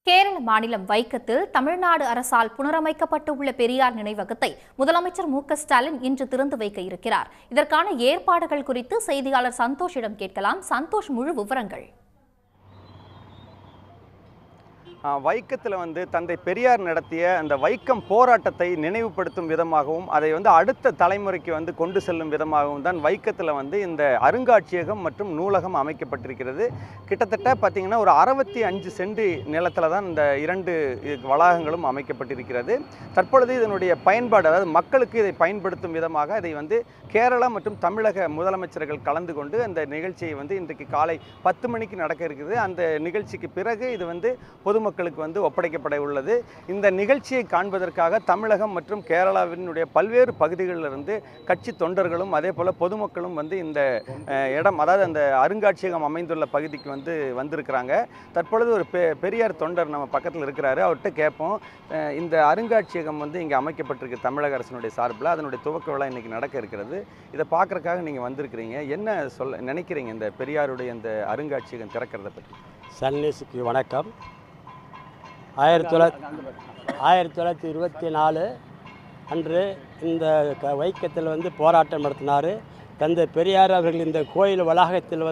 கேரள மாநிலம் வைக்கத்தில் தமிழ்நாடு அரசால் புனரமைக்கப்பட்டுள்ள பெரியார் நினைவகத்தை முதலமைச்சர் மு.க.ஸ்டாலின் இன்று திறந்து வைக்க இருக்கிறார். இதற்கான ஏற்பாடுகள் குறித்து செய்தியாளர் சந்தோஷிடம் கேட்கலாம். சந்தோஷ், முழு விவரங்கள். வைக்கத்தில் தந்தை பெரியார் நடத்திய அந்த வைக்கம் போராட்டத்தை நினைவுபடுத்தும் விதமாகவும் அதை அடுத்த தலைமுறைக்கு கொண்டு செல்லும் விதமாகவும் தான் வைக்கத்தில் இந்த அருங்காட்சியகம் மற்றும் நூலகம் அமைக்கப்பட்டிருக்கிறது. கிட்டத்தட்ட பார்த்திங்கன்னா ஒரு 65 சென்ட் நிலத்தில் தான் இந்த இரண்டு வளாகங்களும் அமைக்கப்பட்டிருக்கிறது. தற்பொழுது இதனுடைய பயன்பாடு, அதாவது மக்களுக்கு இதை பயன்படுத்தும் விதமாக இதை கேரளா மற்றும் தமிழக முதலமைச்சர்கள் கலந்து கொண்டு அந்த நிகழ்ச்சியை இன்றைக்கு காலை 10 மணிக்கு நடக்க இருக்குது. அந்த நிகழ்ச்சிக்கு பிறகு இது பொதுமக்களுக்கு ஒப்படைக்கப்பட உள்ளது. இந்த நிகழ்ச்சியை காண்பதற்காக தமிழகம் மற்றும் கேரளாவினுடைய பல்வேறு பகுதிகளிலிருந்து கட்சி தொண்டர்களும் அதே போல் பொதுமக்களும் இந்த இடம், அதாவது அந்த அருங்காட்சியகம் அமைந்துள்ள பகுதிக்கு வந்திருக்கிறாங்க. தற்பொழுது ஒரு பெரியார் தொண்டர் நம்ம பக்கத்தில் இருக்கிறாரு, அவர்கிட்ட கேட்போம். இந்த அருங்காட்சியகம் இங்கே அமைக்கப்பட்டிருக்கு தமிழக அரசினுடைய சார்பில், அதனுடைய துவக்க விழா இன்னைக்கு நடக்க இருக்கிறது. இதை பார்க்கறதுக்காக நீங்கள் வந்திருக்கிறீங்க, என்ன நினைக்கிறீங்க இந்த பெரியாருடைய இந்த அருங்காட்சியகம் திறக்கிறத பற்றி? சன்னிஸுக்கு வணக்கம். 1924 அன்று இந்த வைக்கத்தில் போராட்டம் நடத்தினார். தந்தை பெரியார் அவர்கள் இந்த கோயில் வளாகத்தில்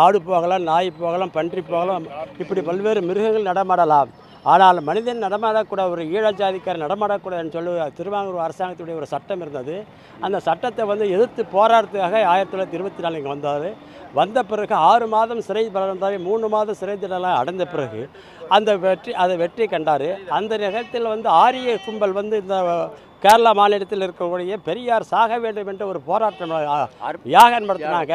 ஆடு போகலாம், நாய் போகலாம், பன்றி போகலாம், இப்படி பல்வேறு மிருகங்கள் நடமாடலாம், ஆனால் மனிதன் நடமாடக்கூட, ஒரு ஈழஜாதிக்காரர் நடமாடக்கூடாதுன்னு சொல்லி திருவாங்கூர் அரசாங்கத்துடைய ஒரு சட்டம் இருந்தது. அந்த சட்டத்தை எதிர்த்து போராட்டத்துக்காக 1924 இங்கே வந்தார். வந்த பிறகு 6 மாதம் சிறை வந்தார். 3 மாதம் சிறை தண்டனை அடைந்த பிறகு அதை வெற்றி கண்டார். அந்த நேரத்தில் ஆரிய கும்பல் இந்த கேரளா மாநிலத்தில் இருக்கக்கூடிய பெரியார் சாக வேண்டும் என்ற ஒரு போராட்டம் யாகம் நடத்தினாங்க.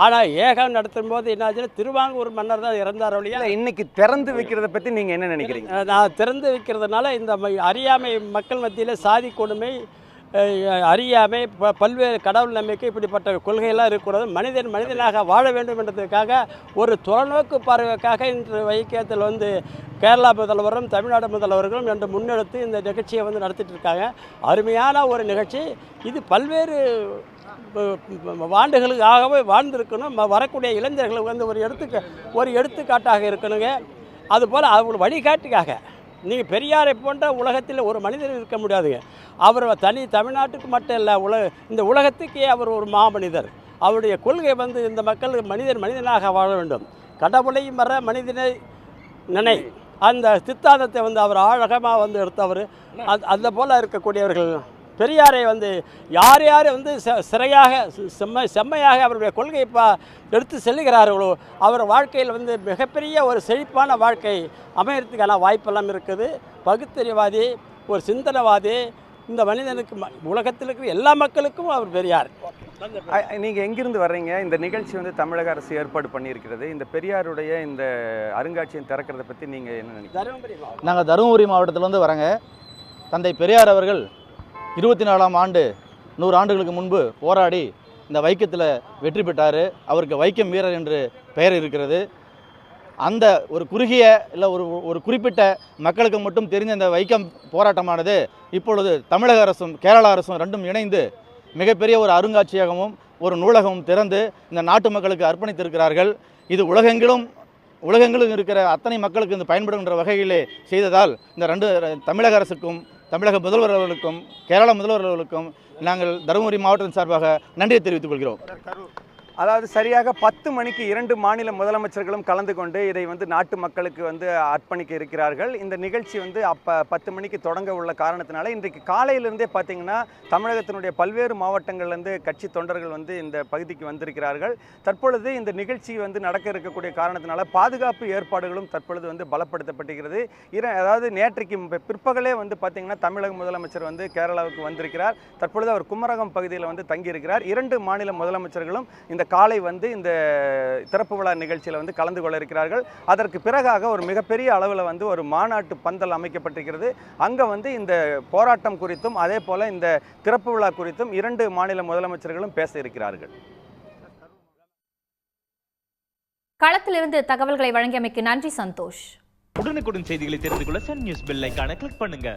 ஆனால் ஏகம் நடத்தும் போது என்னாச்சுன்னா திருவாங்கூர் மன்னர் தான் இறந்தார். வழியா இன்னைக்கு திறந்து வைக்கிறத பற்றி நீங்கள் என்ன நினைக்கிறீங்க? நான் திறந்து வைக்கிறதுனால இந்த அறியாமை மக்கள் மத்தியில் சாதி கொடுமை, அறியாமை, பல்வேறு கடவுள் நம்பிக்கை, இப்படிப்பட்ட கொள்கையெல்லாம் இருக்கக்கூடாது. மனிதன் மனிதனாக வாழ வேண்டும் என்றதுக்காக ஒரு தொலைநோக்கு பார்வைக்காக இன்று வைக்கத்தில் கேரளா முதல்வரும் தமிழ்நாடு முதல்வர்களும் என்று முன்னெடுத்து இந்த நிகழ்ச்சியை நடத்திட்டு இருக்காங்க. அருமையான ஒரு நிகழ்ச்சி இது. பல்வேறு ஆண்டுகளுக்காகவே வாழ்ந்திருக்கணும். வரக்கூடிய இளைஞர்களுக்கு ஒரு எடுத்துக்காட்டாக இருக்கணுங்க. அதுபோல் அவங்க வழிகாட்டிக்காக நீங்கள் பெரியாரை போன்ற உலகத்தில் ஒரு மனிதர் இருக்க முடியாதுங்க. அவர் தமிழ்நாட்டுக்கு மட்டும் இல்லை, இந்த உலகத்துக்கே அவர் ஒரு மாமனிதர். அவருடைய கொள்கை இந்த மக்கள் மனிதனாக வாழ வேண்டும், கடவுளையும் வர மனிதனை நினை, அந்த சித்தாந்தத்தை அவர் ஆழகமாக எடுத்தவர். அந்த போல் இருக்கக்கூடியவர்கள் பெரியாரை யார் யார் சிறையாக செம்மையாக அவருடைய கொள்கையை எடுத்து செல்லுகிறார்களோ அவர் வாழ்க்கையில் மிகப்பெரிய ஒரு செழிப்பான வாழ்க்கை அமையறதுக்கான வாய்ப்பெல்லாம் இருக்குது. பகுத்தறிவாதி, ஒரு சிந்தனைவாதி, இந்த மனிதனுக்கு உலகத்தில் இருக்கிற எல்லா மக்களுக்கும் அவர் பெரியார். நீங்கள் எங்கிருந்து வர்றீங்க? இந்த நிகழ்ச்சி தமிழக அரசு ஏற்பாடு பண்ணியிருக்கிறது. இந்த பெரியாருடைய இந்த அருங்காட்சியகம் திறக்கிறத பற்றி நீங்கள் என்ன நினைக்கிறீங்க? நாங்கள் தருமபுரி மாவட்டத்திலேருந்து வரோங்க. தந்தை பெரியார் அவர்கள் 24ஆம் ஆண்டு 100 ஆண்டுகளுக்கு முன்பு போராடி இந்த வைக்கத்தில் வெற்றி பெற்றார். அவருக்கு வைக்கம் வீரர் என்று பெயர் இருக்கிறது. அந்த ஒரு குறுகிய இல்லை ஒரு குறிப்பிட்ட மக்களுக்கு மட்டும் தெரிந்த இந்த வைக்கம் போராட்டமானது இப்பொழுது தமிழக அரசும் கேரளா அரசும் ரெண்டும் இணைந்து மிகப்பெரிய ஒரு அருங்காட்சியகமும் ஒரு நூலகமும் திறந்து இந்த நாட்டு மக்களுக்கு அர்ப்பணித்திருக்கிறார்கள். இது உலகெங்கிலும் இருக்கிற அத்தனை மக்களுக்கு இந்த பயன்படுகின்ற வகையிலே செய்ததால் இந்த தமிழக அரசுக்கும் தமிழக முதல்வர் அவர்களுக்கும் கேரள முதல்வர் அவர்களுக்கும் நாங்கள் தருமபுரி மாவட்டத்தின் சார்பாக நன்றியை தெரிவித்துக் கொள்கிறோம். அதாவது சரியாக 10 மணிக்கு 2 மாநில முதலமைச்சர்களும் கலந்து கொண்டு இதை நாட்டு மக்களுக்கு அர்ப்பணிக்க இருக்கிறார்கள். இந்த நிகழ்ச்சி அப்போ 10 மணிக்கு தொடங்க உள்ள காரணத்தினால இன்றைக்கு காலையிலிருந்தே பார்த்தீங்கன்னா தமிழகத்தினுடைய பல்வேறு மாவட்டங்கள்லேருந்து கட்சி தொண்டர்கள் இந்த பகுதிக்கு வந்திருக்கிறார்கள். தற்பொழுது இந்த நிகழ்ச்சி நடக்க இருக்கக்கூடிய காரணத்தினால பாதுகாப்பு ஏற்பாடுகளும் தற்பொழுது பலப்படுத்தப்பட்டிருக்கிறது. அதாவது நேற்றைக்கு பிற்பகலே பார்த்தீங்கன்னா தமிழக முதலமைச்சர் கேரளாவுக்கு வந்திருக்கிறார். தற்பொழுது அவர் குமரகம் பகுதியில் தங்கியிருக்கிறார். 2 மாநில முதலமைச்சர்களும் இந்த காலை இந்த திறப்பு விழா நிகழ்ச்சியில் கலந்து கொள்ள இருக்கிறார்கள். அதற்கு பிறகாக ஒரு மிகப்பெரிய அளவில் ஒரு மாநாட்டு பந்தல் அமைக்கப்பட்டிருக்கிறது. அங்கே இந்த போராட்டம் குறித்தும் அதே போல் இந்த திறப்பு விழா குறித்தும் 2 மாநில முதலமைச்சர்களும் பேச இருக்கிறார்கள். களத்திலிருந்து தகவல்களை வழங்கியமைக்கு நன்றி சந்தோஷ். உடனுக்குடன் செய்திகளை தெரிந்து கொள்ள சன் நியூஸ் பெல் ஐகானை கிளிக் பண்ணுங்க.